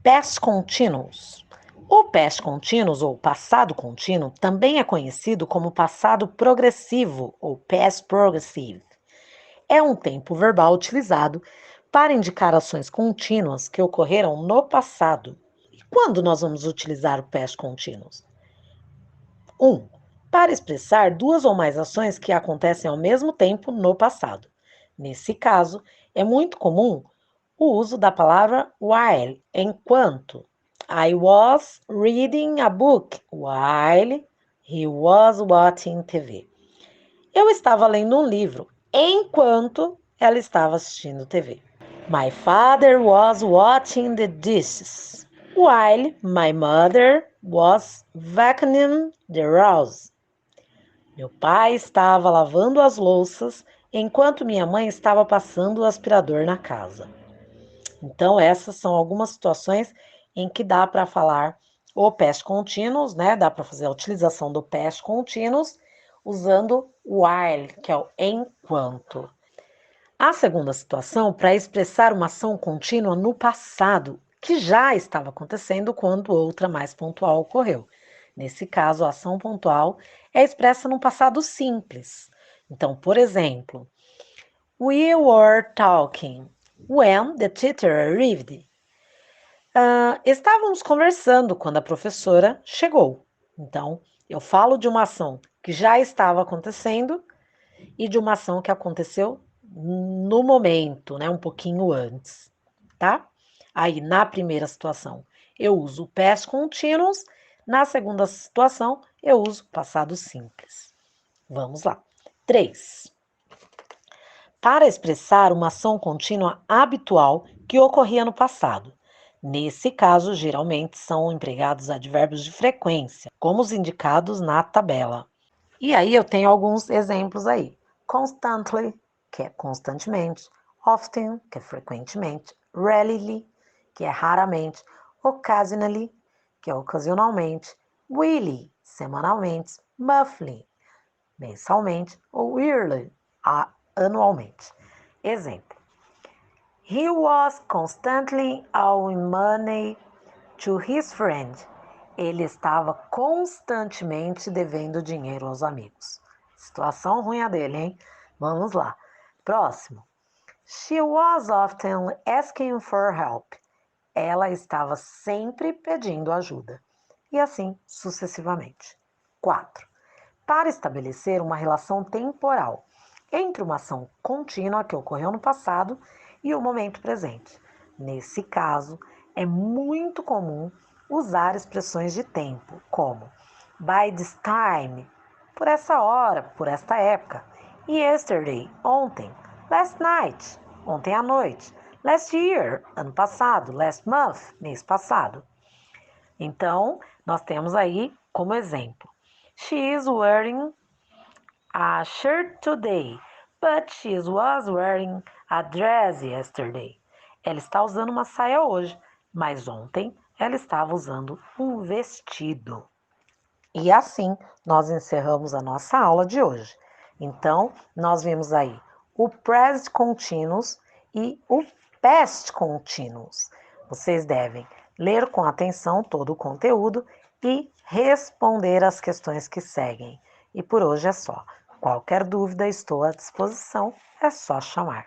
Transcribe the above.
Past continuous. O past continuous, ou passado contínuo, também é conhecido como passado progressivo, ou past progressive. É um tempo verbal utilizado para indicar ações contínuas que ocorreram no passado. E quando nós vamos utilizar o past continuous? 1. Para expressar duas ou mais ações que acontecem ao mesmo tempo no passado. Nesse caso, é muito comum o uso da palavra while, enquanto. I was reading a book while he was watching TV. Eu estava lendo um livro enquanto ela estava assistindo TV. My father was watching the dishes while my mother was vacuuming the house. Meu pai estava lavando as louças enquanto minha mãe estava passando o aspirador na casa. Então, essas são algumas situações em que dá para falar o past continuous, né? Dá para fazer a utilização do past continuous usando while, que é o enquanto. A segunda situação, para expressar uma ação contínua no passado, que já estava acontecendo quando outra mais pontual ocorreu. Nesse caso, a ação pontual é expressa num passado simples. Então, por exemplo, we were talking when the teacher arrived. Estávamos conversando quando a professora chegou. Então, eu falo de uma ação que já estava acontecendo e de uma ação que aconteceu no momento, né, um pouquinho antes, tá? Aí, na primeira situação, eu uso o past continuous, na segunda situação, eu uso passado simples. Vamos lá. 3. Para expressar uma ação contínua habitual que ocorria no passado. Nesse caso, geralmente são empregados advérbios de frequência, como os indicados na tabela. E aí eu tenho alguns exemplos aí. Constantly, que é constantemente. Often, que é frequentemente. Rarely, que é raramente. Occasionally, que é ocasionalmente. Weekly, semanalmente. Monthly, mensalmente. Ou yearly, anualmente. Exemplo. He was constantly owing money to his friend. Ele estava constantemente devendo dinheiro aos amigos. Situação ruim a dele, hein? Vamos lá. Próximo. She was often asking for help. Ela estava sempre pedindo ajuda. E assim sucessivamente. 4. Para estabelecer uma relação temporal entre uma ação contínua que ocorreu no passado e o momento presente. Nesse caso, é muito comum usar expressões de tempo, como by this time, por essa hora, por esta época, yesterday, ontem, last night, ontem à noite, last year, ano passado, last month, mês passado. Então, nós temos aí como exemplo, she is wearing a shirt today, but she was wearing a dress yesterday. Ela está usando uma saia hoje, mas ontem ela estava usando um vestido. E assim nós encerramos a nossa aula de hoje. Então, nós vimos aí o present continuous e o past continuous. Vocês devem ler com atenção todo o conteúdo e responder as questões que seguem. E por hoje é só. Qualquer dúvida, estou à disposição, é só chamar.